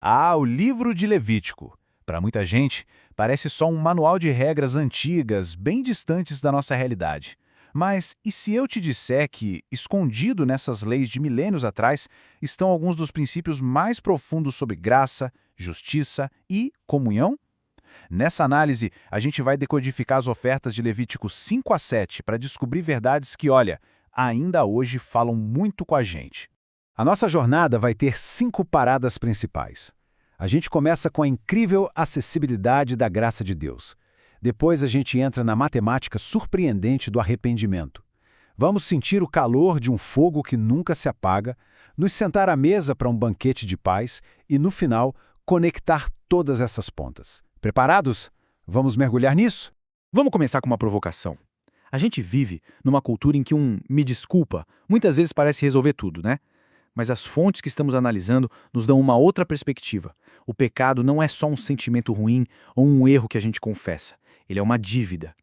Ah, o livro de Levítico. Para muita gente, parece só um manual de regras antigas, bem distantes da nossa realidade. Mas e se eu te disser que, escondido nessas leis de milênios atrás, estão alguns dos princípios mais profundos sobre graça, justiça e comunhão? Nessa análise, a gente vai decodificar as ofertas de Levítico 5 a 7 para descobrir verdades que, olha, ainda hoje falam muito com a gente. A nossa jornada vai ter 5 paradas principais. A gente começa com a incrível acessibilidade da graça de Deus. Depois a gente entra na matemática surpreendente do arrependimento. Vamos sentir o calor de um fogo que nunca se apaga, nos sentar à mesa para um banquete de paz e, no final, conectar todas essas pontas. Preparados? Vamos mergulhar nisso? Vamos começar com uma provocação. A gente vive numa cultura em que me desculpa muitas vezes parece resolver tudo, né? Mas as fontes que estamos analisando nos dão uma outra perspectiva. O pecado não é só um sentimento ruim ou um erro que a gente confessa. Ele é uma dívida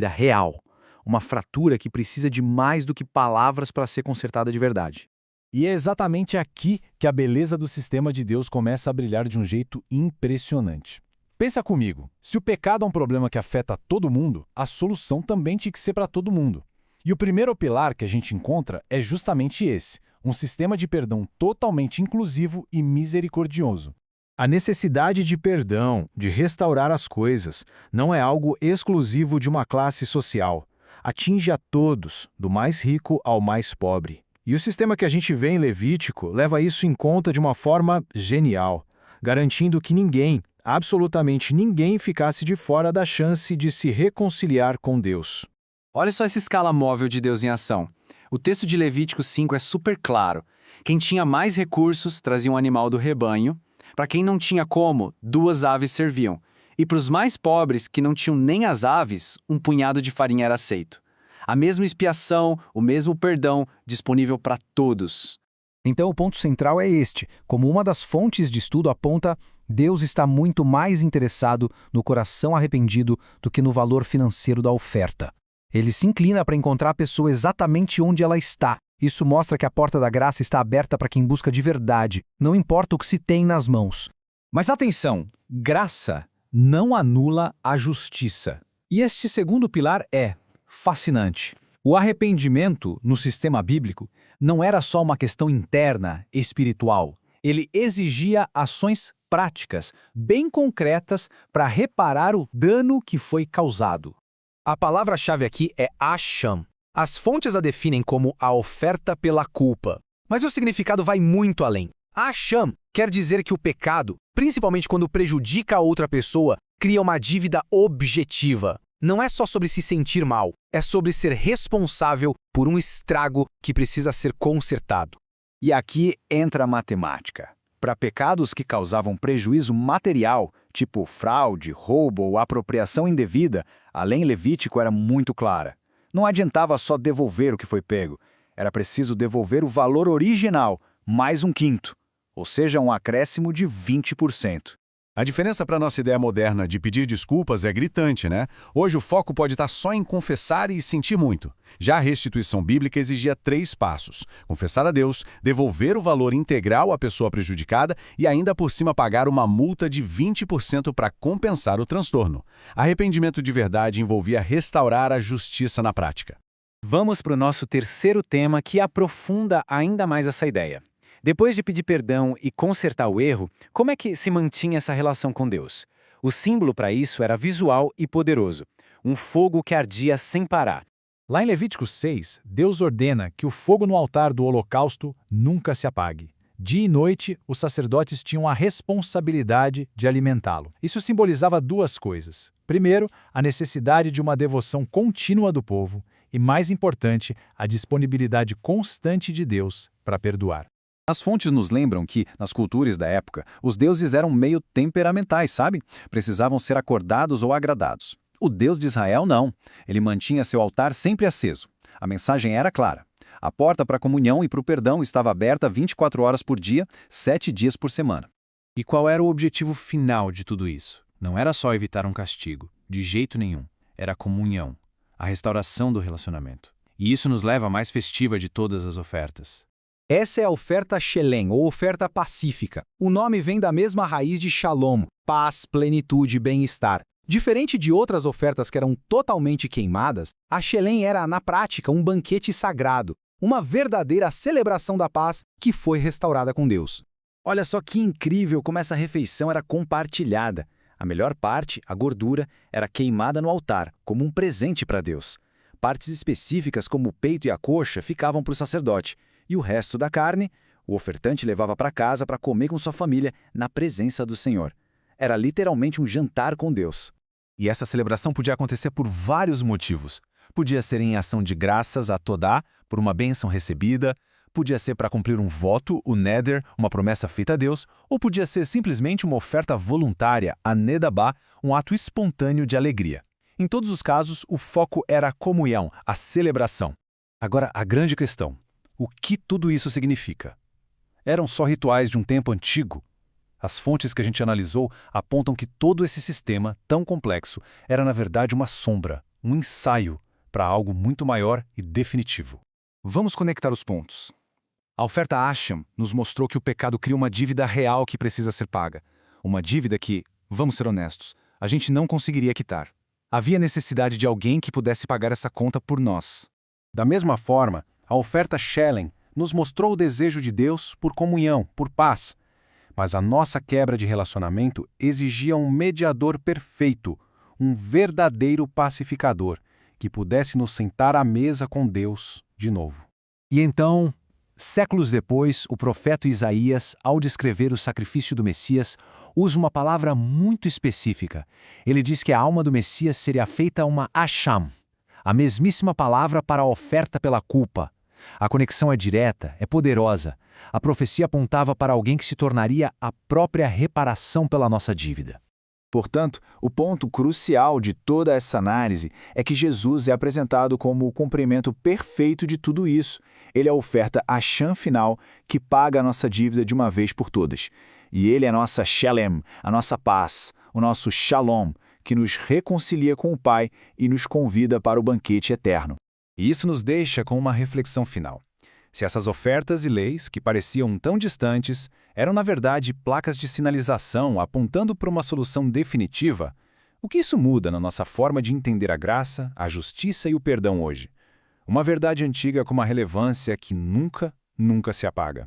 real, uma fratura que precisa de mais do que palavras para ser consertada de verdade. E é exatamente aqui que a beleza do sistema de Deus começa a brilhar de um jeito impressionante. Pensa comigo, se o pecado é um problema que afeta todo mundo, a solução também tinha que ser para todo mundo. E o primeiro pilar que a gente encontra é justamente esse, um sistema de perdão totalmente inclusivo e misericordioso. A necessidade de perdão, de restaurar as coisas, não é algo exclusivo de uma classe social. Atinge a todos, do mais rico ao mais pobre. E o sistema que a gente vê em Levítico leva isso em conta de uma forma genial, garantindo que ninguém, absolutamente ninguém, ficasse de fora da chance de se reconciliar com Deus. Olha só essa escala móvel de Deus em ação. O texto de Levítico 5 é super claro. Quem tinha mais recursos trazia um animal do rebanho. Para quem não tinha como, 2 aves serviam. E para os mais pobres, que não tinham nem as aves, um punhado de farinha era aceito. A mesma expiação, o mesmo perdão, disponível para todos. Então o ponto central é este. Como uma das fontes de estudo aponta, Deus está muito mais interessado no coração arrependido do que no valor financeiro da oferta. Ele se inclina para encontrar a pessoa exatamente onde ela está. Isso mostra que a porta da graça está aberta para quem busca de verdade, não importa o que se tem nas mãos. Mas atenção, graça não anula a justiça. E este segundo pilar é fascinante. O arrependimento, no sistema bíblico, não era só uma questão interna, espiritual. Ele exigia ações práticas, bem concretas, para reparar o dano que foi causado. A palavra-chave aqui é Asham. As fontes a definem como a oferta pela culpa. Mas o significado vai muito além. Asham quer dizer que o pecado, principalmente quando prejudica a outra pessoa, cria uma dívida objetiva. Não é só sobre se sentir mal, é sobre ser responsável por um estrago que precisa ser consertado. E aqui entra a matemática. Para pecados que causavam prejuízo material, tipo fraude, roubo ou apropriação indevida, a lei Levítico era muito clara. Não adiantava só devolver o que foi pego. Era preciso devolver o valor original, mais 1/5, ou seja, um acréscimo de 20%. A diferença para a nossa ideia moderna de pedir desculpas é gritante, né? Hoje o foco pode estar só em confessar e sentir muito. Já a restituição bíblica exigia 3 passos: confessar a Deus, devolver o valor integral à pessoa prejudicada e ainda por cima pagar uma multa de 20% para compensar o transtorno. Arrependimento de verdade envolvia restaurar a justiça na prática. Vamos para o nosso terceiro tema que aprofunda ainda mais essa ideia. Depois de pedir perdão e consertar o erro, como é que se mantinha essa relação com Deus? O símbolo para isso era visual e poderoso, um fogo que ardia sem parar. Lá em Levítico 6, Deus ordena que o fogo no altar do holocausto nunca se apague. Dia e noite, os sacerdotes tinham a responsabilidade de alimentá-lo. Isso simbolizava 2 coisas. Primeiro, a necessidade de uma devoção contínua do povo e, mais importante, a disponibilidade constante de Deus para perdoar. As fontes nos lembram que, nas culturas da época, os deuses eram meio temperamentais, sabe? Precisavam ser acordados ou agradados. O Deus de Israel não. Ele mantinha seu altar sempre aceso. A mensagem era clara. A porta para a comunhão e para o perdão estava aberta 24 horas por dia, 7 dias por semana. E qual era o objetivo final de tudo isso? Não era só evitar um castigo, de jeito nenhum. Era a comunhão, a restauração do relacionamento. E isso nos leva à mais festiva de todas as ofertas: Essa é a oferta Shelem, ou oferta pacífica. O nome vem da mesma raiz de Shalom, paz, plenitude e bem-estar. Diferente de outras ofertas que eram totalmente queimadas, a Shelem era, na prática, um banquete sagrado, uma verdadeira celebração da paz que foi restaurada com Deus. Olha só que incrível como essa refeição era compartilhada. A melhor parte, a gordura, era queimada no altar, como um presente para Deus. Partes específicas, como o peito e a coxa, ficavam para o sacerdote, e o resto da carne, o ofertante levava para casa para comer com sua família, na presença do Senhor. Era literalmente um jantar com Deus. E essa celebração podia acontecer por vários motivos. Podia ser em ação de graças a Todá, por uma bênção recebida, podia ser para cumprir um voto, o neder, uma promessa feita a Deus, ou podia ser simplesmente uma oferta voluntária, a nedabá, um ato espontâneo de alegria. Em todos os casos, o foco era a comunhão, a celebração. Agora, a grande questão: o que tudo isso significa? Eram só rituais de um tempo antigo? As fontes que a gente analisou apontam que todo esse sistema, tão complexo, era na verdade uma sombra, um ensaio para algo muito maior e definitivo. Vamos conectar os pontos. A oferta Hashem nos mostrou que o pecado cria uma dívida real que precisa ser paga. Uma dívida que, vamos ser honestos, a gente não conseguiria quitar. Havia necessidade de alguém que pudesse pagar essa conta por nós. Da mesma forma, a oferta Shelem nos mostrou o desejo de Deus por comunhão, por paz. Mas a nossa quebra de relacionamento exigia um mediador perfeito, um verdadeiro pacificador, que pudesse nos sentar à mesa com Deus de novo. E então, séculos depois, o profeta Isaías, ao descrever o sacrifício do Messias, usa uma palavra muito específica. Ele diz que a alma do Messias seria feita uma Asham, a mesmíssima palavra para a oferta pela culpa. A conexão é direta, é poderosa. A profecia apontava para alguém que se tornaria a própria reparação pela nossa dívida. Portanto, o ponto crucial de toda essa análise é que Jesus é apresentado como o cumprimento perfeito de tudo isso. Ele é a oferta Hashem final que paga a nossa dívida de uma vez por todas. E ele é a nossa Shelem, a nossa paz, o nosso Shalom, que nos reconcilia com o Pai e nos convida para o banquete eterno. E isso nos deixa com uma reflexão final. Se essas ofertas e leis, que pareciam tão distantes, eram na verdade placas de sinalização apontando para uma solução definitiva, o que isso muda na nossa forma de entender a graça, a justiça e o perdão hoje? Uma verdade antiga com uma relevância que nunca se apaga.